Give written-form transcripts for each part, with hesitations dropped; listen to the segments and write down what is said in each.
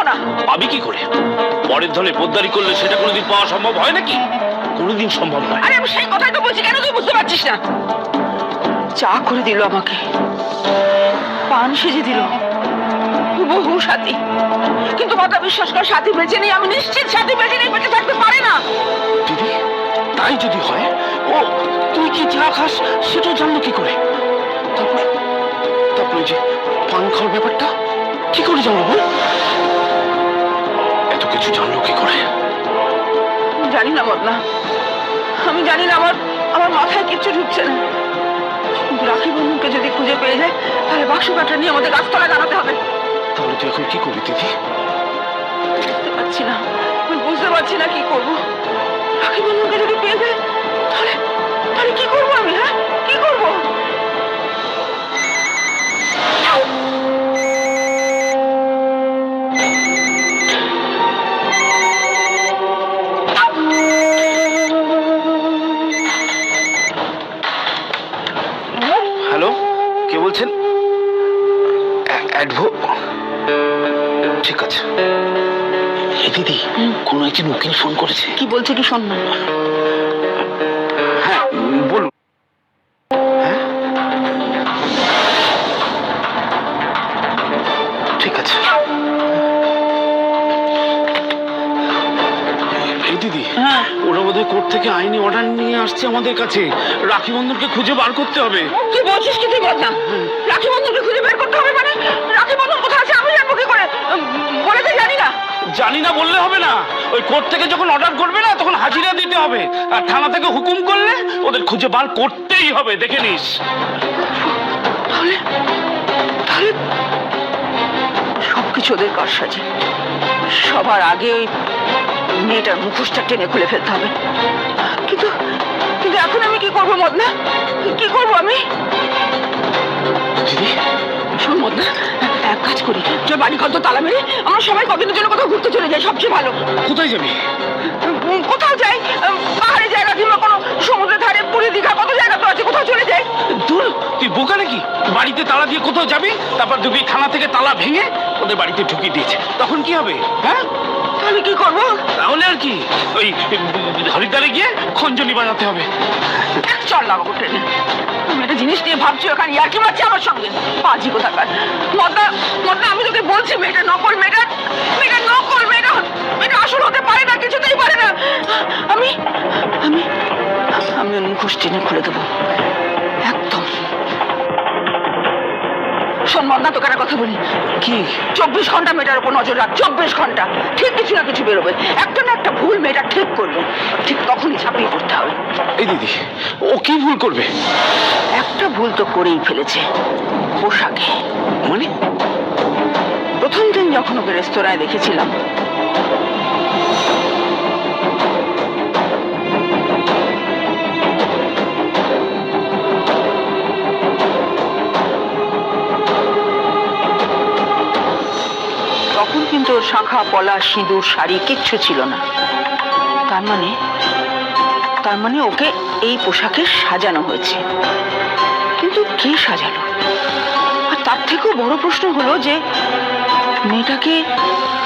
না। পাবি কি করে? পরের ধনে পোদ্দারি করলে সেটা কোনোদিন পাওয়া সম্ভব হয় নাকি? কোনোদিন সম্ভব নয়। আরে আমি সেই কথাই তো বলছি, কেন তুই বুঝতে পারছিস না? চা করে দিল আমাকে, পান সেজে দিল, বহু সাথী, কিন্তু মাতা বিশ্বাস কর সাথী বেঁচে নেই। আমি নিশ্চিত সাথী বেঁচে নেই, বেঁচে থাকতে পারে না। দিদি, তাই যদি হয়, ও তুই কি চা খাস সেটাও জানলো কি করে? তারপর যে পান খাওয়ার ব্যাপারটা কি করে জানলো বল? এত কিছু জানলো কি করে? জানি না বদনা, আমি জানি না, আমার মাথায় কিচ্ছু ঢুকছে না। কিন্তু রাখি বন্ধুকে যদি খুঁজে পেয়ে যায়, তাহলে বাক্স কাটা নিয়ে আমাদের গাছতলায় দাঁড়াতে হবে। তাহলে তুই এখন কি করবি দিদি? বুঝতে পারছি না, আমি বুঝতে পারছি না কি করবো। রাখি বন্ধুকে যদি পেয়ে যায়, তাহলে তাহলে কি করবো আমি? হ্যাঁ, কি করবো? হ্যালো, কে বলছেন? ঠিক আছে। দিদি, কোন একজন উকিল ফোন করেছে। কি বলছে কি শোন না। হ্যাঁ বলুন। হ্যাঁ ঠিক আছে। এই দিদি, হ্যাঁ, ওরা বোধহয় কোর্ট থেকে আইনি অর্ডার নিয়ে আসছে আমাদের কাছে। রাখি বন্ধনকে খুঁজে বার করতে হবে। কি বলছিস কি তুই বদনা? রাখি বন্ধনকে খুঁজে বের করতে হবে মানে? রাখি বন্ধন কোথায় আছে আমি জানবো কি করে? বলে তো জানি না। জানি না বললে হবে না। ওই কোর্ট থেকে যখন অর্ডার করবে না, তখন হাজিরা দিতে হবে। আর থানা থেকে হুকুম করলে ওদের খুঁজে বার করতেই হবে, দেখে নিস। তাহলে তাহলে সবকিছু ওদের কারসাজি। সবার আগে ওই মেয়েটার মুখোশটা টেনে খুলে ফেলতে হবে। কিন্তু কিন্তু এখন আমি কি করবো মদনা? কি করবো আমি? দিদি, শোন মদনা, এক কাজ করি, চল বাড়ি কত তালা মেরে আমরা সবাই কদিনের জন্য কোথাও ঘুরতে চলে যাই, সবচেয়ে ভালো। কোথায় যাবি? কোথাও যাই, পাহাড়ি জায়গা কিংবা কোনো সমুদ্রের ধারে, পুরী দীঘা, কত জায়গা তো আছে, কোথাও চলে যাই। দূর, তুই বোকা নাকি? বাড়িতে তালা দিয়ে কোথাও যাবি, তারপর দুবি থানা থেকে তালা ভেঙে ওদের বাড়িতে ঢুকিয়ে দিয়েছে, তখন কি হবে? হ্যাঁ, তাহলে কি করবো? তাহলে আর কি, ওই হরিদ্বারে গিয়ে খঞ্জনি বাজাতে হবে। চল না বাবু ট্রেনে। আমি একটা জিনিস নিয়ে ভাবছি, ওখানে আর কি মারছি আমার সঙ্গে, পাজি কোথাকার। মদনা মদনা, আমি তোকে বলছি মেয়েটা নকল, মেয়েটা নকল, মেয়েটা আসল হতে পারে না, কিছুতেই পারে না। আমি আমি আমি ওর মুখোশ টেনে খুলে দেবো একদম। শোন মদনা, তোকে একটা কথা বলি। কি? 24 ঘন্টা মেয়েটার উপর নজর রাখ, 24 ঘন্টা। ঠিক কিছু না কিছু বেরোবে, একটা না একটা ভুল মেয়েটা ঠিক করবে, ঠিক তখনই ঝাঁপিয়ে পড়তে হবে। এই দিদি, ও কি ভুল করবে? একটা ভুল তো করেই ফেলেছে, পোশাকে। মানে? প্রথম দিন যখন ওকে রেস্তোরাঁয় দেখেছিলাম, তখন কিন্তু ওর শাঁখা পলা সিঁদুর শাড়ি কিচ্ছু ছিল না। তার মানে ওকে এই পোশাকে সাজানো হয়েছে। কিন্তু কে সাজালো? আর তার থেকেও বড় প্রশ্ন হলো যে মেয়েটাকে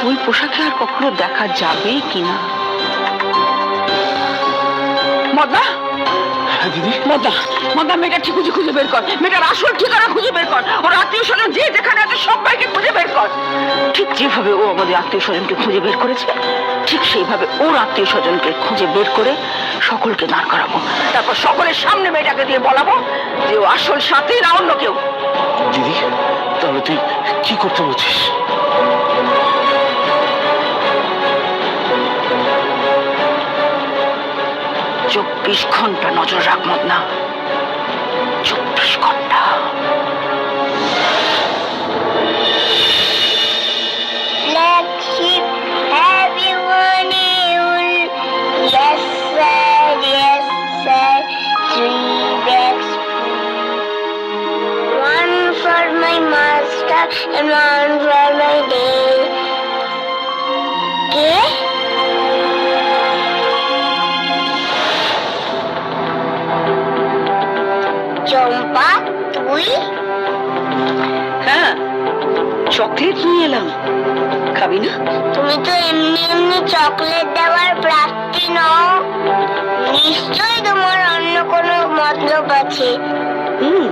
ওই পোশাকে আর কখনো দেখা যাবে কিনা। মদনা, দিদি, মদনা, মেয়েটা ঠিক খুঁজে বের কর, মেয়েটার আসল ঠিকানা খুঁজে বের কর, ওর আত্মীয় স্বজন যে যেখানে আছে সবাইকে খুঁজে বের কর। ঠিক যেভাবে ও আমাদের আত্মীয় স্বজনকে খুঁজে বের করেছে, ঠিক সেইভাবে ওর আত্মীয় স্বজনকে খুঁজে বের করে সকলকে দাঁড় করাবো। তারপর সকলের সামনে মেয়েটাকে দিয়ে বলাবো যে ও আসল সাথী না অন্য কেউ। দিদি, তাহলে তুই কি করতে বলছিস? 24 ঘন্টা নজর রাখ মদনা, 24 ঘন্টা। Black sheep, have you any wool? Yes, sir, yes, sir. 3 bags full. 1 for my master and 1 for my day. Okay? চম্পা, তুই? হ্যাঁ, চকলেট নিয়ে এলাম, খাবে? যাবি না? তুমি তো এমনি এমনি চকলেট দেওয়ার প্রার্থী নও, নিশ্চয়ই তোমার অন্য কোনো মতলব আছে। হুম,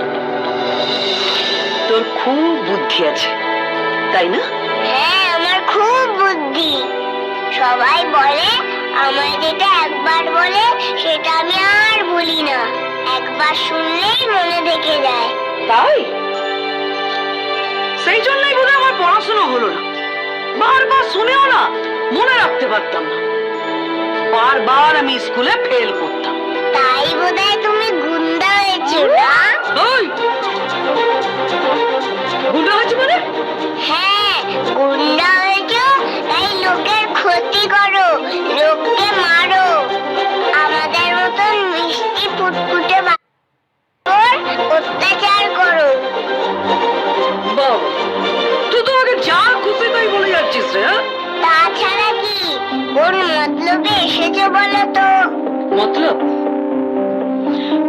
তোর খুব বুদ্ধি আছে, তাই না? হ্যাঁ, আমার খুব বুদ্ধি। সবাই বলে আমায় যেটা একবার বলে সেটা আমি আর ভুলি না, একবার শুনলেই মনে থেকে যায়। তাই? সেই জন্যই বোধহয় আমার পড়াশোনা হলো না, বারবার শুনেও না মনে রাখতে পারতাম না, বারবার আমি স্কুলে ফেল করতাম। তাই বোধহয় তুমি গুন্ডা হয়েছো না? ওই গুন্ডা হয়েছে মানে? হ্যাঁ, গুন্ডা হয়েছো, তাই লোকের ক্ষতি করো, লোককে মারো, আমাদের মতন মিষ্টি ফুটফুটে অত্যাচার করো। বাবা, তুই তো আমাকে যা খুশি তাই বলে যাচ্ছিস রে। তাছাড়া কি কোন মতলবে এসেছো বলো তো? মতলব?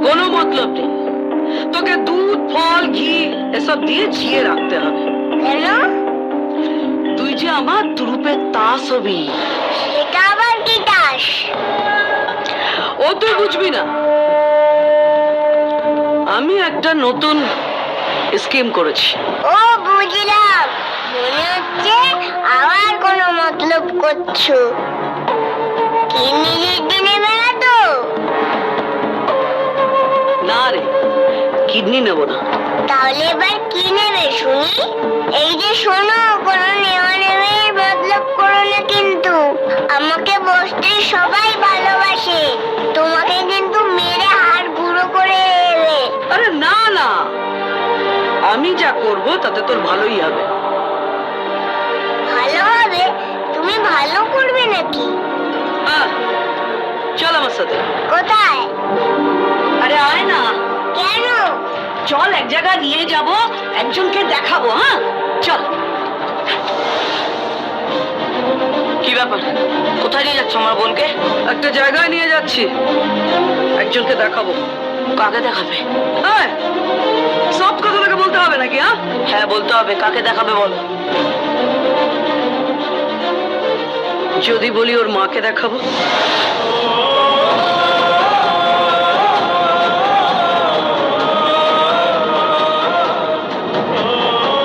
কোনো মতলব নেই, তোকে দুধ ফল ঘি এসব দিয়ে ঝিয়ে রাখতে হবে। কেন? তুই যে আমার তুরুপের তাস হবি। সেটা আবার কি তাস? ও তুই বুঝবি না, আমি একটা নতুন স্কিম করেছি। ও বুঝলাম, মনে হচ্ছে আবার কোনো মতলব করছো। কি নিজের দিনে বেড়াতো? না রে, কিডনি নেব না। তাহলে এবার কি নেবে শুনি? এই যে শোনো, কোনো নেওয়া নেবে মতলব করো না কিন্তু। আমাকে বসতে সবাই ভালোবাসে, তোমাকে কিন্তু মেরে হাড় গুঁড়ো করে দেবে। আরে না না, আমি যা করব তাতে তোর ভালোই হবে। ভালো হবে? তুমি ভালো করবে নাকি? হ্যাঁ, চল আমার সাথে। কোথায়? আরে আয় না। কেন? চল, এক জায়গায় নিয়ে যাব, একজনকে দেখাবো। হ্যাঁ চল। কি ব্যাপার, কোথায় নিয়ে যাচ্ছ আমার বোনকে? একটা জায়গায় নিয়ে যাচ্ছি, একজনকে দেখাবো। কাকে দেখাবে? হ্যাঁ, সব কথা তোকে বলতে হবে নাকি? হ্যাঁ বলতে হবে, কাকে দেখাবে বলো। যদি বলি ওর মাকে দেখাবো?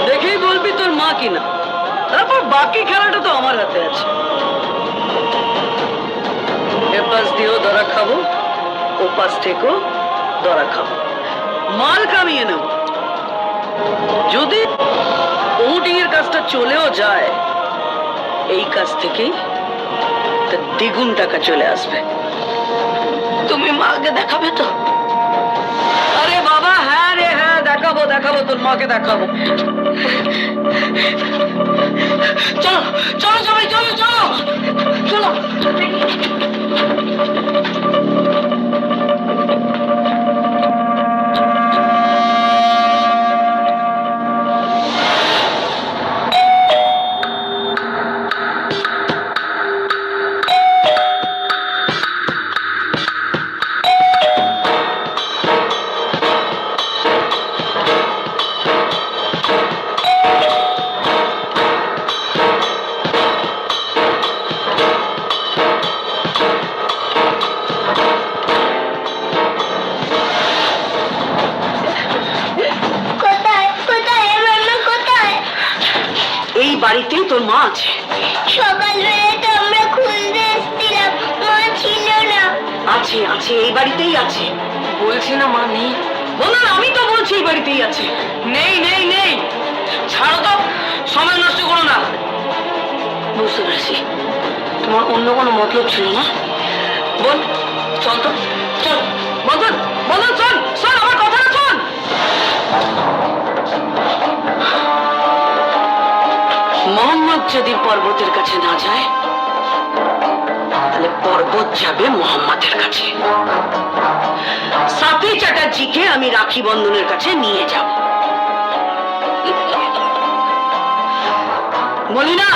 দেখেই বলবি তোর মা কিনা, তারপর বাকি খেলাটা তো আমার হাতে আছে। এ পাশ দিয়েও ধরা খাবো, ও পাশ থেকেও ধরা খাবো, মাল কামিয়ে নেব। যদি ওটিং এর কাজটা চলেও যায়, এই কাজ থেকেই তার দ্বিগুণ টাকা চলে আসবে। তুমি মাকে দেখাবে তো? আরে বাবা, হ্যাঁ রে হ্যাঁ, দেখাবো দেখাবো, তোর মাকে দেখাবো। চলো চলো সবাই, চলো চলো চলো। কোথায় কোথায় মাম্মা, কোথায়? এই বাড়িতেই তোর মা আছে। সকালবেলা তো আমরা খুঁজতে এসেছিলাম, মা ছিল না। আছে আছে, এই বাড়িতেই আছে। বলছি না মা নেই? বলো না, আমি তো বলছি এই বাড়িতেই আছে। নেই নেই নেই, ছাড়ো তো, সময় নষ্ট করো না। বুঝতে পেরেছি, তোমার অন্য কোনো মতলব ছিল না। বল, চল তো, চল বদন, বদন চল, চল আমার কথাটা শোন। মোহাম্মদ যদি পর্বতের কাছে না যায়, তাহলে পর্বত যাবে মোহাম্মদের কাছে। সাথী চ্যাটার্জিকে আমি রাখি বন্ধনের কাছে নিয়ে যাব। বলি না,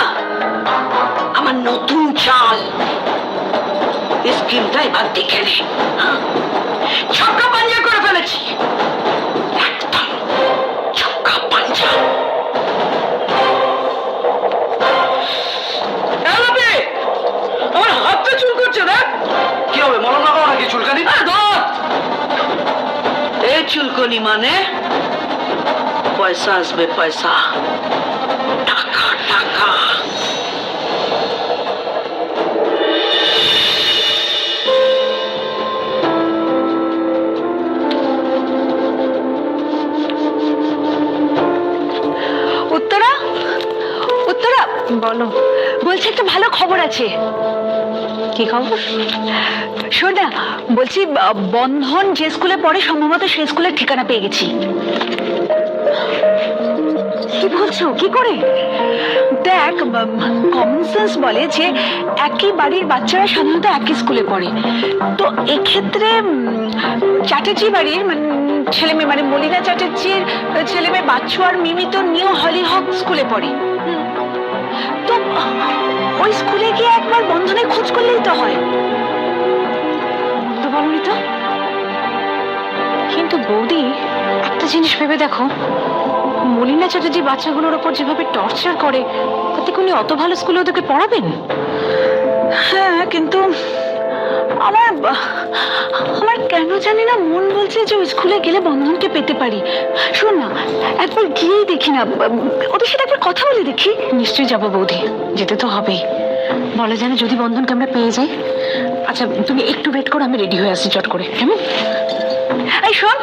আমার নতুন চাল, স্কিমটা এবার দেখে নে। ছক্কা পাঞ্জা করে ফেলেছি, একদম ছক্কা পাঞ্জা। বলি মানে পয়সা আসবে, পয়সা, টাকা টাকা। উত্তরা, উত্তরা, বলো। বলছি একটা ভালো খবর আছে। কি খবর? শোন না, বলছি বন্ধন যে স্কুলে পড়ে সম্ভবত সেই স্কুলের ঠিকানা পেয়ে গেছি। কি বলছো? কি করে? দেখ, কমন সেন্স বলে যে একই বাড়ির বাচ্চারা সাধারণত একই স্কুলে পড়ে। তো এক্ষেত্রে চ্যাটার্জি বাড়ির ছেলে মেয়ে, মানে মলিনা চ্যাটার্জির ছেলে মেয়ে বাচ্চু আর মিমি তো নিউ হলিহক স্কুলে পড়ে। তো ওই স্কুলে গিয়ে একবার বন্ধনে খোঁজ করলেই তো হয়। তো বলনি তো। কিন্তু বৌদি, একটা জিনিস ভেবে দেখো, মলিনা চ্যাটার্জি বাচ্চাগুলোর ওপর যেভাবে টর্চার করে, তাতে উনি অত ভালো স্কুলে ওদেরকে পড়াবেন? হ্যাঁ, কিন্তু আমার কেন জানি না মন বলছে যে ওই স্কুলে গেলে বন্ধনকে পেতে পারি। শোন না, একবার গিয়েই দেখি না, ওদের সাথে একবার কথা বলে দেখি। নিশ্চয়ই যাবো বৌদি, যেতে তো হবেই। বলা যায় না যদি বন্ধনকে আমরা পেয়ে যাই। আচ্ছা, তুমি একটু ওয়েট করো, আমি রেডি হয়ে আসছি চট করে। কেমন? এই শোন,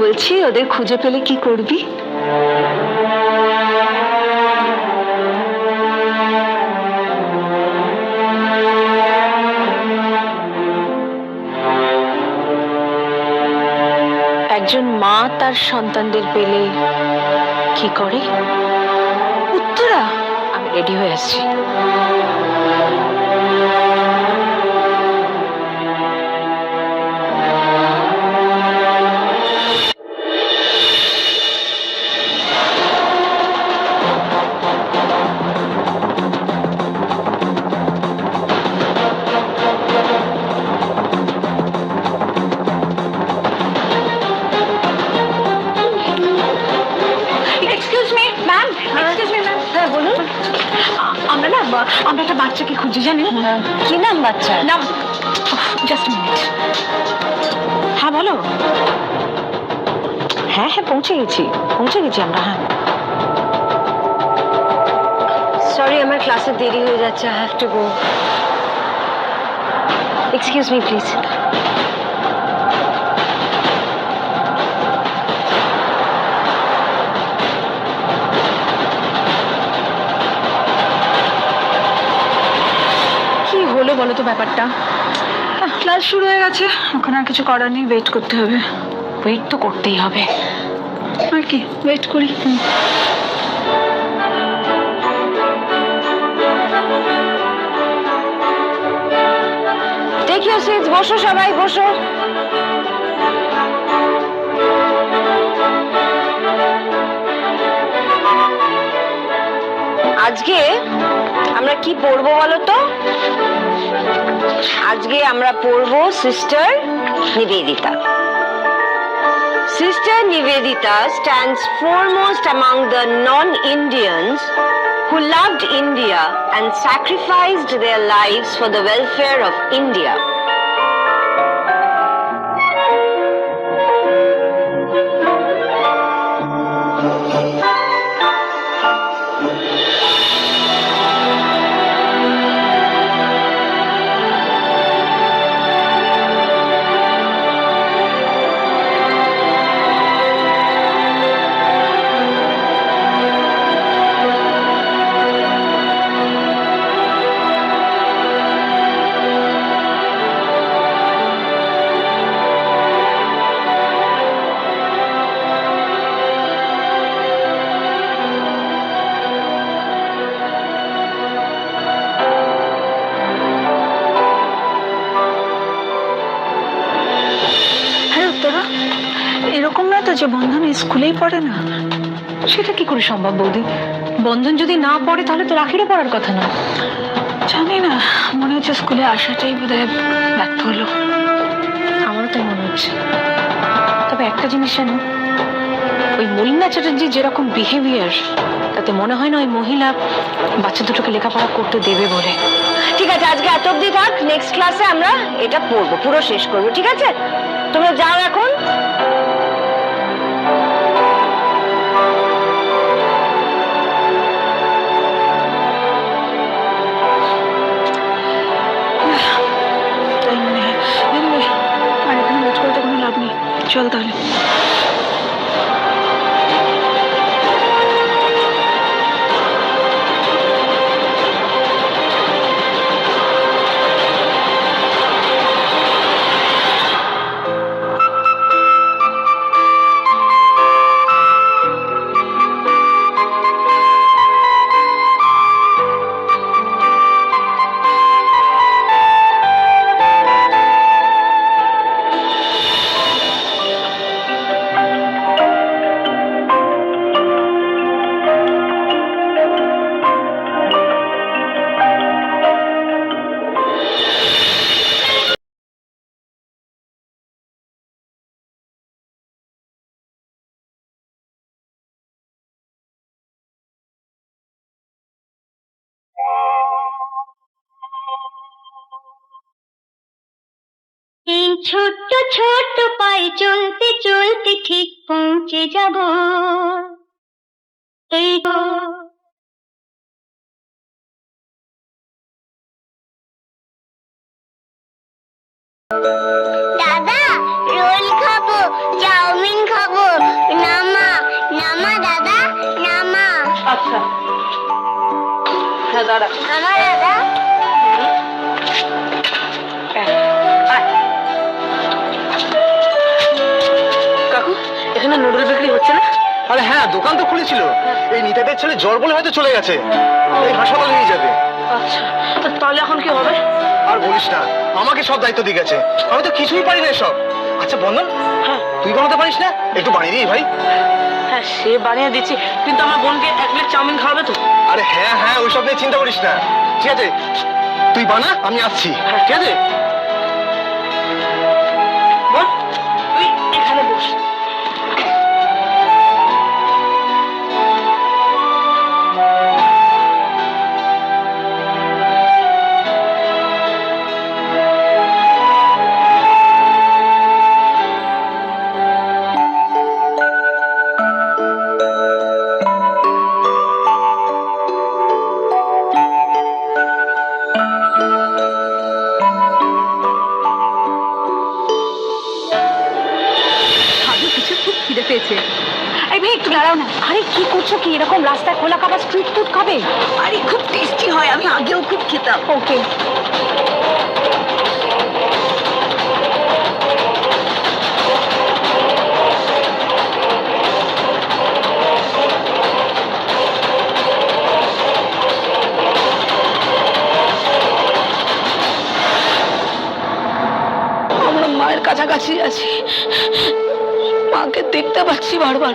বলছি ওদের খুঁজে পেলে কি করবি? একজন মা তার সন্তানদের পেলে কি করে? উত্তরা, আমি রেডি হয়ে আসছি। আমরা একটা বাচ্চাকে খুঁজছি, জানেন? কি নাম বাচ্চা? নাম জাস্ট মিনিট। হ্যাঁ বলো। হ্যাঁ হ্যাঁ, পৌঁছে গেছি আমরা। হ্যাঁ, সরি, আমার ক্লাসে দেরি হয়ে যাচ্ছে। I have to go. Excuse me please. হলো বলো তো ব্যাপারটা? ক্লাস শুরু হয়ে গেছে, এখন আর কিছু করার নেই, ওয়েট করতে হবে। ওয়েট তো করতেই হবে, আর কি, ওয়েট করি। টেক ইউর সিটস, বসো সবাই, বসো। আজকে আমরা কি পড়বো বলো তো? আজকে আমরা পড়বো sister Nivedita. Sister Nivedita stands foremost among the non-Indians who loved India and sacrificed their lives for the welfare of India. এরকম না তো যে বন্ধন স্কুলেই পড়ে না? সেটা কি করে সম্ভব বৌদি? বন্ধন যদি না পড়ে তাহলে তো রাখিরও পড়ার কথা না। জানি না, মনে হচ্ছে স্কুলে আসাটাই বোধহয় ব্যর্থ হলো। আমারও তাই মনে হচ্ছে। তবে একটা জিনিস জানো, ওই মলিনা চ্যাটার্জি যেরকম বিহেভিয়ার, তাতে মনে হয় না ওই মহিলা বাচ্চা দুটোকে লেখাপড়া করতে দেবে বলে। ঠিক আছে, আজকে এত অব্দি থাক, নেক্সট ক্লাসে আমরা এটা পড়বো, পুরো শেষ করবো, ঠিক আছে? তোমরা যাও এখন। তাই মনে হয়। আর এখানে লেট করতে কোনো লাভ নেই, চল তাহলে। এই ছোট্ট ছোট্ট পায়ে চলতে চলতে ঠিক পৌঁছে যাব এই দাদা, রোল খাবো, চাউমিন খাবো, নামা নামা দাদা, নামা। আচ্ছা, হ্যাঁ দাঁড়া। আমার দাদা, কাকু, এখানে নুডল বিক্রি হচ্ছে না? আরে হ্যাঁ, দোকান তো খুলেছিল। এই নিতাদের ছেলে জ্বর বলে হয়তো চলে গেছে, এই হাসপাতালে নিয়ে যাবে। আচ্ছা, তাহলে এখন কি হবে? আর বলিস না, আমাকে সব দায়িত্ব দিয়ে গেছে, আমি তো কিছুই পারি না সব। আচ্ছা বন্ধন, হ্যাঁ তুই বানাতে পারিস না? একটু বানিয়ে দিই ভাই। হ্যাঁ, সে বানিয়ে দিচ্ছি, কিন্তু আমার বোনকে 1 প্লেট চাউমিন খাওয়াবে তো? আরে হ্যাঁ হ্যাঁ, ওইসব নিয়ে চিন্তা করিস না। ঠিক আছে, তুই বানা, আমি আসছি। ঠিক আছে? বোন, তুই এখানে বস। খিদে পেয়েছে। এই ভাই একটু দাঁড়াও না। আরে কি করছো কি? এরকম রাস্তায় খোলা খাবার স্ট্রিট ফুড খাবে? আরে খুব টেস্টি হয়, আমি আগেও খুব খেতাম। ওকে। আমরা মায়ের কাছাকাছি আছি, মাকে দেখতে পাচ্ছি বারবার,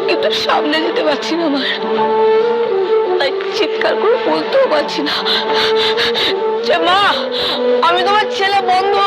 কিন্তু সামনে যেতে পারছি না মার। তাই চিৎকার করে বলতেও পারছি না যে মা, আমি তোমার ছেলে বন্ধু।